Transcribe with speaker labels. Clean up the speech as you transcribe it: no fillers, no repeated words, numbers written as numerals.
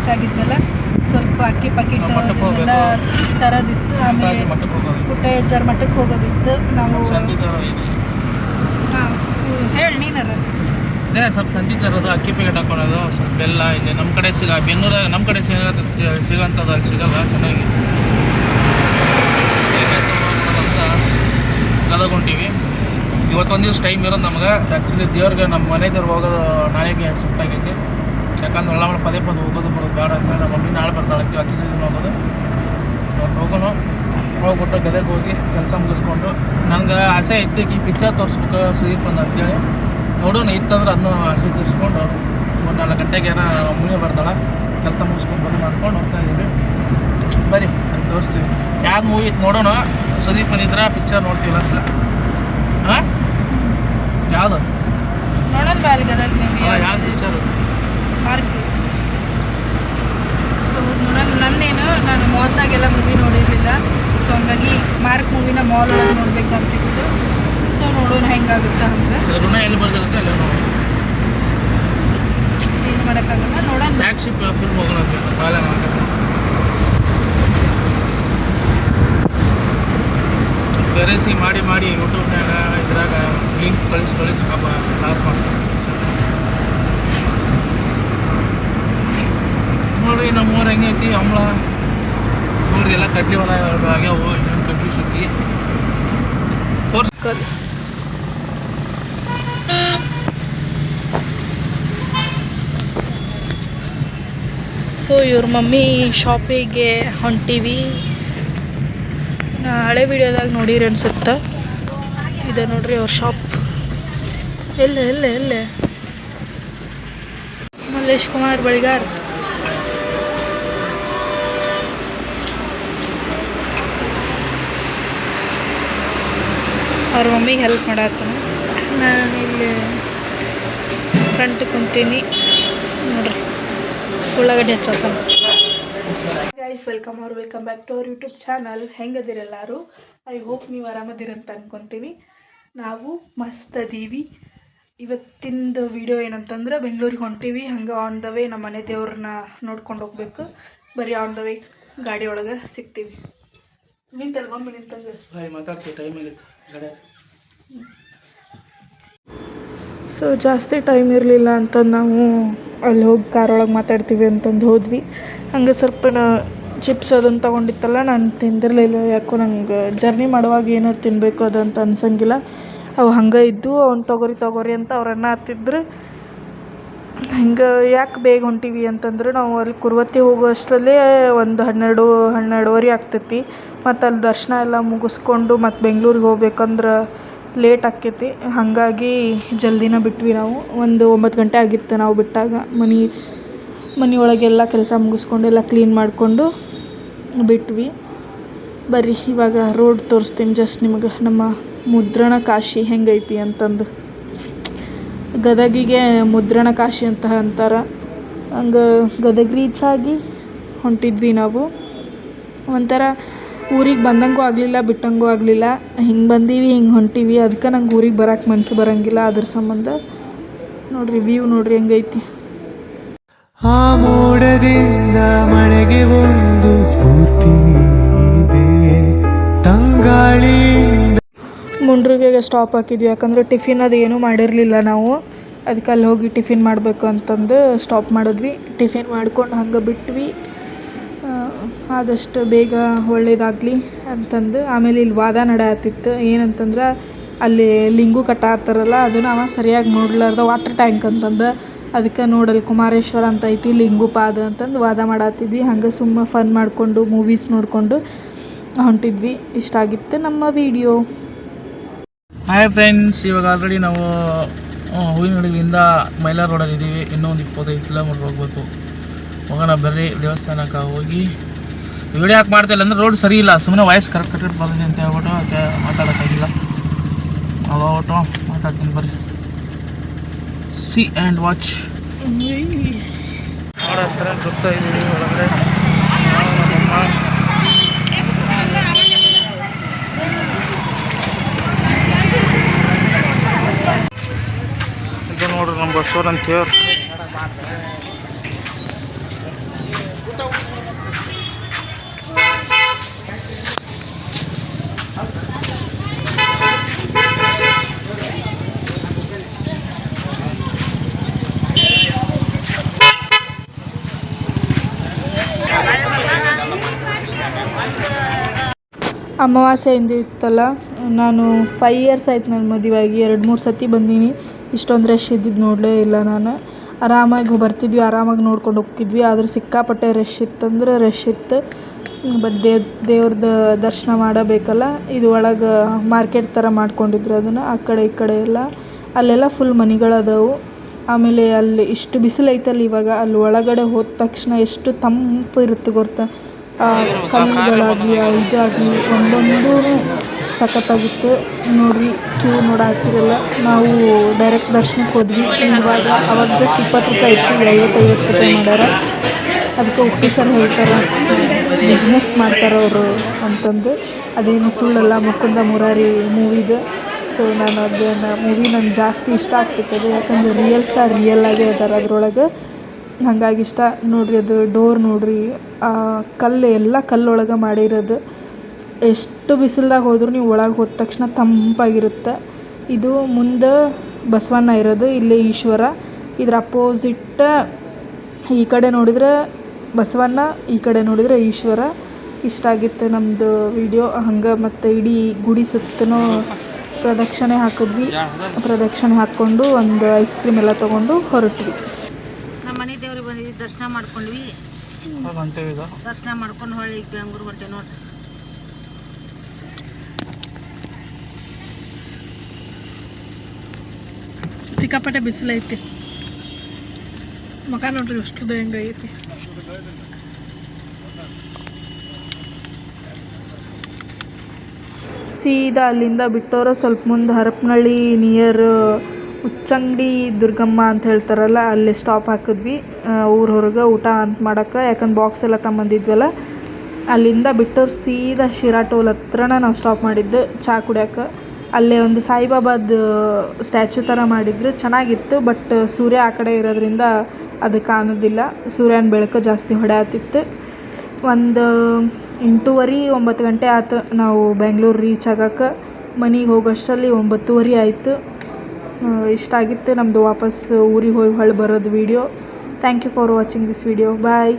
Speaker 1: Reach ಆಗಿದ್ದಲ್ಲ, ಸ್ವಲ್ಪ ಅಕ್ಕಿ packet ಎಲ್ಲ ತರೋದಿತ್ತು. ಆಮೇಲೆ ಪುಟ್ಟಜ್ಜರ ಮಠಕ್ಕೆ ಹೋಗೋದಿತ್ತು. ನಾವು ಹಾಂ ಹೇಳಿ ನೀನಾರ
Speaker 2: ಅದೇ ಸ್ವಲ್ಪ ಸಂತಿ ತರೋದು, ಅಕ್ಕಿ ಪ್ಯಾಕೆಟ್ ಹಾಕೊಳ್ಳೋದು, ಸ್ವಲ್ಪ ಬೆಲ್ಲ. ಇಲ್ಲಿ ನಮ್ಮ ಕಡೆ ಬೆಂಗಳೂರಾಗ ನಮ್ಮ ಕಡೆ ಸಿಗೋಂಥದ್ದು ಅಲ್ಲಿ ಸಿಗಲ್ಲ ಚೆನ್ನಾಗಿ. ಗದಗೊಂಡಿವಿ. ಇವತ್ತೊಂದು ದಿವಸ ಟೈಮ್ ಇರೋದು ನಮ್ಗೆ. ಆ್ಯಕ್ಚುಲಿ ದೇವ್ರಿಗೆ ನಮ್ಮ ಮನೆ ದೇವ್ರಿಗೆ ಹೋಗೋದು ನಾಳೆಗೆ ಶಿಫ್ಟ್ ಆಗೈತಿ. ಯಾಕಂದ್ರೆ ಒಳ್ಳೆ ಪದೇ ಹೋಗೋದು ಬರೋದು ಬೇಡ ಅಂತ ನಮ್ಮ ಮಮ್ಮಿ ನಾಳೆ ಬರ್ತಾಳೆ. ಅಕ್ಕಿ ಜೊತೆ ಹೋಗೋದು. ಇವತ್ತು ಹೋಗೋಣ. ಹೋಗ್ಬಿಟ್ಟು ಗದಗೆ ಹೋಗಿ ಕೆಲಸ ಮುಗಿಸ್ಕೊಂಡು, ನನಗೆ ಆಸೆ ಐತಿ ಈ ಪಿಕ್ಚರ್ ತೋರಿಸ್ಬೇಕು ಸುದೀಪ್ ಅಂತೇಳಿ. ನೋಡೋಣ, ಇತ್ತಂದ್ರೆ ಅದನ್ನು ಆಸೆ ತೀರಿಸ್ಕೊಂಡು 3-4 ಗಂಟೆಗೆ ಏನೋ ಮುನಿ ಬರ್ತಾಳೆ. ಕೆಲಸ ಮುಗಿಸ್ಕೊಂಡು ಬಂದು ಮಾಡ್ಕೊಂಡು ಹೋಗ್ತಾ ಇದ್ದೀವಿ. ಬರೀ ಅದು ತೋರಿಸ್ತೀವಿ. ಯಾವ್ದು ಮೂವಿ ನೋಡೋಣ. ಸುದೀಪ್ ಬಂದಿದ್ರೆ ಪಿಕ್ಚರ್ ನೋಡ್ತೀವಿ ಅಂತ. ಹಾಂ ಯಾವುದು
Speaker 1: ನೋಡೋಣ ಬಾರಿ ಗದಗ
Speaker 2: ಯಾವ್ದು ಪಿಕ್ಚರು?
Speaker 1: ಮಾರ್ಕ್. ಸೊ ನಂದೇನು, ನಾನು ಮಾಲ್ದಾಗೆಲ್ಲ ಮೂವಿ ನೋಡಿರಲಿಲ್ಲ. ಸೊ ಹಂಗಾಗಿ ಮಾರ್ಕ್ ಮೂವಿನ ಮಾಲ್ ಒಳಗೆ ನೋಡ್ಬೇಕಂತಿತ್ತು. ಸೊ ನೋಡೋಣ ಹೆಂಗಾಗುತ್ತೆ ಹಂಗೆ.
Speaker 2: ಋಣ ಎಲ್ಲಿ ಬರ್ದಿರುತ್ತೆ ಅಲ್ಲೇ ನೋಡಿ.
Speaker 1: ಏನು ಮಾಡೋಕ್ಕಾಗಲ್ಲ, ನೋಡೋಣ.
Speaker 2: ಬ್ಯಾಕ್ ಶಿಪ್ ಫಿಲ್ಮ್ ಹೋಗೋಣ ಕಾಲ ಕರೆಸಿ ಮಾಡಿ ಯೂಟ್ಯೂಬ್ನಾಗ ಇದ್ರಾಗ ಲಿಂಕ್ ಕಳಿಸಿ ಪಾಪ ಕ್ಲಾಸ್ ಮಾಡ್ತಾರೆ. ನೋಡ್ರಿ ನಮ್ಮ ಊರು ಹೆಂಗೆ ಐತಿ ಅಂಬಳ ನೋಡ್ರಿ, ಎಲ್ಲ ಕಡ್ಲಿ ಹೊಲ ಆಗ್ಯಾವು. ಇನ್ನೊಂದು ಕಡ್ಲಿ ಸುಗ್ಗಿ ತೋರ್ಸ್ಕೊಳ್ಳಿ.
Speaker 1: ಸೊ ಇವ್ರ ಮಮ್ಮಿ ಶಾಪಿಗೆ ಹೊಂಟೀವಿ. ಹಳೆ ವಿಡಿಯೋದಾಗ ನೋಡಿರಿ ಅನ್ಸುತ್ತೆ. ಇದೆ ನೋಡ್ರಿ ಅವ್ರ ಶಾಪ್. ಎಲ್ಲೇ ಮಲ್ಲೇಶ್ ಕುಮಾರ್ ಬಳಿಗಾರ್. ಅವ್ರ ಮಮ್ಮಿಗೆ ಹೆಲ್ಪ್ ಮಾಡತ್ತಾನ. ನಾನು ಇಲ್ಲಿ ಫ್ರಂಟ್ ಕುಂತೀನಿ ನೋಡ್ರಿ, ಉಳ್ಳಾಗಡ್ಡಿ ಹಚ್ಚತ್ತಾನ. Guys welcome back to our YouTube channel. ಹೆಂಗದಿರ ಎಲ್ಲರೂ? ಐ ಹೋಪ್ ನೀವು ಆರಾಮದಿರಂತ ಅನ್ಕೊತೀನಿ. ನಾವು ಮಸ್ತ್ ಅದೀವಿ. ಇವತ್ತಿಂದು ವಿಡಿಯೋ ಏನಂತಂದ್ರೆ, ಬೆಂಗಳೂರಿಗೆ ಹೊಂಟೀವಿ. ಹಂಗೆ ಆನ್ ದ ವೇ ನಮ್ಮ ಮನೆ ದೇವ್ರನ್ನ ನೋಡ್ಕೊಂಡು ಹೋಗ್ಬೇಕು. ಬರೀ ಆನ್ ದ ವೇ ಗಾಡಿ ಒಳಗೆ ಸಿಗ್ತೀವಿ. ನಿಂತಲ್ವ ನಿಂತಂಗೆ
Speaker 2: ಮಾತಾಡ್ತೀವಿ, ಟೈಮ್ ಆಗಿತ್ತು ಗಡೆ.
Speaker 1: ಸೊ ಜಾಸ್ತಿ ಟೈಮ್ ಇರಲಿಲ್ಲ ಅಂತ ನಾವು ಅಲ್ಲಿ ಹೋಗಿ ಕಾರೊಳಗೆ ಮಾತಾಡ್ತೀವಿ ಅಂತಂದು ಹೋದ್ವಿ. ಹಂಗೆ ಸ್ವಲ್ಪ ಚಿಪ್ಸ್ ಅದನ್ನು ತೊಗೊಂಡಿತ್ತಲ್ಲ, ನಾನು ತಿಂದಿರಲಿಲ್ಲ. ಯಾಕೋ ನಂಗೆ ಜರ್ನಿ ಮಾಡುವಾಗ ಏನಾರು ತಿನ್ನಬೇಕು ಅದಂತ ಅನ್ಸಂಗಿಲ್ಲ. ಅವು ಹಂಗೆ ಇದ್ದು ಅವ್ನು ತೊಗೋರಿ ಅಂತ ಅವ್ರನ್ನ ಹತ್ತಿದ್ರು. ಹಿಂಗೆ ಯಾಕೆ ಬೇಗ ಹೊಂಟೀವಿ ಅಂತಂದ್ರೆ, ನಾವು ಅಲ್ಲಿ ಕುರುವತ್ತಿ ಹೋಗೋ ಅಷ್ಟರಲ್ಲೇ ಒಂದು 12:30 ಆಗ್ತೈತಿ. ಮತ್ತು ಅಲ್ಲಿ ದರ್ಶನ ಎಲ್ಲ ಮುಗಿಸ್ಕೊಂಡು ಮತ್ತು ಬೆಂಗ್ಳೂರಿಗೆ ಹೋಗ್ಬೇಕಂದ್ರೆ ಲೇಟ್ ಆಕ್ಕೈತಿ. ಹಾಗಾಗಿ ಜಲ್ದಿನ ಬಿಟ್ವಿ ನಾವು. ಒಂದು 9 ಗಂಟೆ ಆಗಿತ್ತು ನಾವು ಬಿಟ್ಟಾಗ. ಮನೆಯೊಳಗೆಲ್ಲ ಕೆಲಸ ಮುಗಿಸ್ಕೊಂಡು ಎಲ್ಲ ಕ್ಲೀನ್ ಮಾಡಿಕೊಂಡು ಬಿಟ್ವಿ. ಬರ್ರಿ ಇವಾಗ ರೋಡ್ ತೋರಿಸ್ತೀನಿ ಜಸ್ಟ್ ನಿಮಗೆ, ನಮ್ಮ ಮುದ್ರಣ ಕಾಶಿ ಹೆಂಗೈತಿ ಅಂತಂದು. ಗದಗಿಗೆ ಮುದ್ರಣ ಕಾಶಿ ಅಂತ ಅಂತಾರೆ. ಹಂಗೆ ಗದಗ ರೀಚ್ ಆಗಿ ಹೊಂಟಿದ್ವಿ ನಾವು. ಒಂಥರ ಊರಿಗೆ ಬಂದಂಗೂ ಆಗಲಿಲ್ಲ, ಬಿಟ್ಟಂಗೂ ಆಗಲಿಲ್ಲ. ಹಿಂಗೆ ಬಂದೀವಿ, ಹಿಂಗೆ ಹೊಂಟೀವಿ. ಅದಕ್ಕೆ ನಂಗೆ ಊರಿಗೆ ಬರೋಕ್ಕೆ ಮನಸ್ಸು ಬರೋಂಗಿಲ್ಲ. ಅದ್ರ ಸಂಬಂಧ ನೋಡ್ರಿ ವ್ಯೂ ನೋಡ್ರಿ ಹೆಂಗೈತಿ.
Speaker 3: ಆ ಮೋಡದಿಂದ ಮಳೆಗೆ ಒಂದು ಸ್ಫೂರ್ತಿ ಇದೆ, ತಂಗಾಳಿ.
Speaker 1: ಮುಂಡ್ರಿಗೆಗೆ ಸ್ಟಾಪ್ ಹಾಕಿದ್ವಿ, ಯಾಕಂದರೆ ಟಿಫಿನ್ ಅದು ಏನೂ ಮಾಡಿರಲಿಲ್ಲ ನಾವು. ಅದಕ್ಕೆ ಅಲ್ಲಿ ಹೋಗಿ ಟಿಫಿನ್ ಮಾಡಬೇಕು ಅಂತಂದು ಸ್ಟಾಪ್ ಮಾಡಿದ್ವಿ. ಟಿಫಿನ್ ಮಾಡ್ಕೊಂಡು ಹಂಗೆ ಬಿಟ್ವಿ. ಆದಷ್ಟು ಬೇಗ ಒಳ್ಳೇದಾಗಲಿ ಅಂತಂದು. ಆಮೇಲೆ ಇಲ್ಲಿ ವಾದ ನಡೆಯತ್ತಿತ್ತು. ಏನಂತಂದ್ರೆ, ಅಲ್ಲಿ ಲಿಂಗು ಕಟ್ಟಾಡ್ತಾರಲ್ಲ, ಅದನ್ನು ಅವ ಸರಿಯಾಗಿ ನೋಡ್ಲಾರ್ದ ವಾಟರ್ ಟ್ಯಾಂಕ್ ಅಂತಂದು. ಅದಕ್ಕೆ ನೋಡಲ್ಲಿ ಕುಮಾರೇಶ್ವರ ಅಂತ ಐತಿ, ಲಿಂಗು ಪಾದ ಅಂತಂದು ವಾದ ಮಾಡತ್ತಿದ್ವಿ. ಹಂಗೆ ಸುಮ್ಮ ಫನ್ ಮಾಡಿಕೊಂಡು ಮೂವೀಸ್ ನೋಡಿಕೊಂಡು ಹೊಂಟಿದ್ವಿ. ಇಷ್ಟ ಆಗಿತ್ತು ನಮ್ಮ ವಿಡಿಯೋ.
Speaker 2: ಹಾಯ್ ಫ್ರೆಂಡ್ಸ್, ಇವಾಗ ಆಲ್ರೆಡಿ ನಾವು ಹೂವಿನಡಗಲಿಂದ ಮೈಲಾರ ರೋಡಲ್ಲಿ ಇದ್ದೀವಿ. ಇನ್ನೊಂದು 25 ಕಿಲೋಮೀಟ್ರ್ ಹೋಗ್ಬೇಕು. ಹೋಗೋಣ ಬರ್ರಿ ದೇವಸ್ಥಾನಕ್ಕೆ ಹೋಗಿ. ವಿಡಿಯೋ ಯಾಕೆ ಮಾಡ್ತಾಯಿಲ್ಲ ಅಂದರೆ ರೋಡ್ ಸರಿ ಇಲ್ಲ. ಸುಮ್ಮನೆ ವಾಯ್ಸ್ ಕರೆಕ್ಟ್ ಬರ್ತದೆ ಅಂತ ಹೇಳ್ಬಿಟ್ಟು ಅದಕ್ಕೆ ಮಾತಾಡೋಕ್ಕಾಗಿಲ್ಲ. ಅವಾಗಟ್ಟು ಮಾತಾಡ್ತೀನಿ ಬರ್ರಿ. C and watch. ನೋಡೋಸ್ಕರ ಗೊತ್ತಾ ಇದ್ದೀವಿ ಒಳಗಡೆ. ಇದು ನೋಡ್ರಿ ನಮ್ಮ ಬಸವರಂತ
Speaker 1: ಅಮಾವಾಸ್ಯೆಯಿಂದ ಇತ್ತಲ್ಲ, ನಾನು 5 ಇಯರ್ಸ್ ಆಯ್ತು ನನ್ನ ಮದುವೆಯಾಗಿ. 2-3 ಸತಿ ಬಂದೀನಿ. ಇಷ್ಟೊಂದು ರಶ್ ಇದ್ದಿದ್ದು ನೋಡಲೇ ಇಲ್ಲ ನಾನು. ಆರಾಮಾಗಿ ಬರ್ತಿದ್ವಿ, ಆರಾಮಾಗಿ ನೋಡ್ಕೊಂಡು ಹೋಗ್ತಿದ್ವಿ. ಆದ್ರೆ ಸಿಕ್ಕಾಪಟ್ಟೆ ರಶ್ ಇತ್ತಂದ್ರೆ ರಶ್ ಇತ್ತು. ಬಟ್ ದೇವ್ರದ್ದು ದರ್ಶನ ಮಾಡಬೇಕಲ್ಲ. ಇದು ಒಳಗೆ ಮಾರ್ಕೆಟ್ ಥರ ಮಾಡ್ಕೊಂಡಿದ್ರು ಅದನ್ನು. ಆ ಕಡೆ ಈ ಕಡೆ ಎಲ್ಲ ಅಲ್ಲೆಲ್ಲ ಫುಲ್ ಮನೆಗಳದಾವು. ಆಮೇಲೆ ಅಲ್ಲಿ ಇಷ್ಟು ಬಿಸಿಲು ಐತಲ್ಲ ಇವಾಗ, ಅಲ್ಲಿ ಒಳಗಡೆ ಹೋದ ತಕ್ಷಣ ಎಷ್ಟು ತಂಪು ಇರುತ್ತೆ ಗೊತ್ತಾ. ಕಲ್ಲುಗಳಾಗಲಿ ಇದಾಗಲಿ ಒಂದೊಂದೂ ಸಖತ್ತಾಗಿತ್ತು. ನೋಡ್ರಿ, ಕ್ಯೂ ನೋಡಾಕ್ತಿರಲ್ಲ. ನಾವು ಡೈರೆಕ್ಟ್ ದರ್ಶನಕ್ಕೆ ಹೋದ್ವಿ. ಇವಾಗ ಅವಾಗ ಜಸ್ಟ್ 20 ರೂಪಾಯಿ ಇತ್ತು, 50 ರೂಪಾಯಿ ಮಾಡ್ಯಾರ. ಅದಕ್ಕೆ ಒಪ್ಪಿಸಲು ಹೇಳ್ತಾರೆ, ಬಿಸ್ನೆಸ್ ಮಾಡ್ತಾರೆ ಅವರು ಅಂತಂದು. ಅದೇನು ಸುಳ್ಳಲ್ಲ, ಮುಕುಂದ ಮುರಾರಿ ಮೂವಿದು. ಸೊ ನಾನು ಅದನ್ನು ಮೂವಿ ನಂಗೆ ಜಾಸ್ತಿ ಇಷ್ಟ ಆಗ್ತಿರ್ತದೆ, ಯಾಕಂದರೆ ರಿಯಲ್ ಸ್ಟಾರ್ ರಿಯಲ್ ಆಗೇ ಇದ್ದಾರೆ ಅದ್ರೊಳಗೆ. ಹಾಗಾಗಿ ಇಷ್ಟ. ನೋಡಿರಿ, ಅದು ಡೋರ್ ನೋಡಿರಿ, ಕಲ್ಲು ಎಲ್ಲ ಕಲ್ಲೊಳಗೆ ಮಾಡಿರೋದು. ಎಷ್ಟು ಬಿಸಿಲ್ದಾಗ ಹೋದ್ರೂ ನೀವು ಒಳಗೆ ಹೋದ ತಕ್ಷಣ ತಂಪಾಗಿರುತ್ತೆ. ಇದು ಮುಂದೆ ಬಸವಣ್ಣ ಇರೋದು, ಇಲ್ಲೇ ಈಶ್ವರ. ಇದ್ರ ಅಪೋಸಿಟ್ ಈ ಕಡೆ ನೋಡಿದ್ರೆ ಬಸವಣ್ಣ, ಈ ಕಡೆ ನೋಡಿದರೆ ಈಶ್ವರ. ಇಷ್ಟ ಆಗಿತ್ತು ನಮ್ಮದು ವಿಡಿಯೋ. ಹಂಗೆ ಮತ್ತು ಇಡೀ ಗುಡಿ ಸುತ್ತಲೂ ಪ್ರದಕ್ಷಿಣೆ ಹಾಕಿದ್ವಿ. ಪ್ರದಕ್ಷಿಣೆ ಹಾಕ್ಕೊಂಡು ಒಂದು ಐಸ್ ಕ್ರೀಮ್ ಎಲ್ಲ ತೊಗೊಂಡು ಹೊರಟ್ವಿ.
Speaker 4: ನಮ್ಮ ಮನೆ ದೇವ್ರಿಗೆ ಬಂದಿದ್ವಿ, ದರ್ಶನ ಮಾಡ್ಕೊಂಡ್ವಿ. ದರ್ಶನ ಮಾಡ್ಕೊಂಡು ಹೊಳ್ಳಿ ಬೆಂಗ್ಳೂರು ಹೊಂಟೆ ನೋಡ್ರಿ.
Speaker 1: ಸಿಕ್ಕಾಪಟ್ಟೆ ಬಿಸಿಲೈತಿ. ಮಕ ನೋಡ್ರಿ ಎಷ್ಟು ಹೆಂಗೈತಿ. ಸೀದಾ ಅಲ್ಲಿಂದ ಬಿಟ್ಟವ್ರೆ ಸ್ವಲ್ಪ ಮುಂದೆ ಹರಪನಹಳ್ಳಿ ನಿಯರ್ ಉಚ್ಚಂಗಡಿ ದುರ್ಗಮ್ಮ ಅಂತ ಹೇಳ್ತಾರಲ್ಲ, ಅಲ್ಲಿ ಸ್ಟಾಪ್ ಹಾಕಿದ್ವಿ. ಊರ ಹೊರಗೆ ಊಟ ಅಂತ ಮಾಡೋಕ್ಕೆ, ಯಾಕಂದ್ರೆ ಬಾಕ್ಸ್ ಎಲ್ಲ ತಗೊಂಬಂದಿದ್ವಲ್ಲ. ಅಲ್ಲಿಂದ ಬಿಟ್ಟವ್ರು ಸೀದಾ ಶಿರಾ ಟೋಲ್ ಹತ್ರನ ನಾವು ಸ್ಟಾಪ್ ಮಾಡಿದ್ದು ಚಹಾ ಕುಡಿಯೋಕೆ. ಅಲ್ಲೇ ಒಂದು ಸಾಯಿಬಾಬಾದ ಸ್ಟ್ಯಾಚ್ಯೂ ಥರ ಮಾಡಿದ್ರು, ಚೆನ್ನಾಗಿತ್ತು. ಬಟ್ ಸೂರ್ಯ ಆ ಕಡೆ ಇರೋದ್ರಿಂದ ಅದು ಕಾಣೋದಿಲ್ಲ. ಸೂರ್ಯನ ಬೆಳಕು ಜಾಸ್ತಿ ಹೊಡೆಯತ್ತಿತ್ತು. ಒಂದು 8:30-9 ಗಂಟೆ ಆಯ್ತು ನಾವು ಬೆಂಗ್ಳೂರು ರೀಚ್ ಆಗೋಕ್ಕೆ. ಮನೆಗೆ ಹೋಗೋಷ್ಟರಲ್ಲಿ 9:30 ಆಯಿತು. ಇಷ್ಟ ಆಗಿತ್ತು ನಮ್ಮದು ವಾಪಸ್ ಊರಿಗೆ ಹೋಗಿ ಹೊಳ್ಳಿ ಬರೋದು video. Thank you for watching this video. Bye.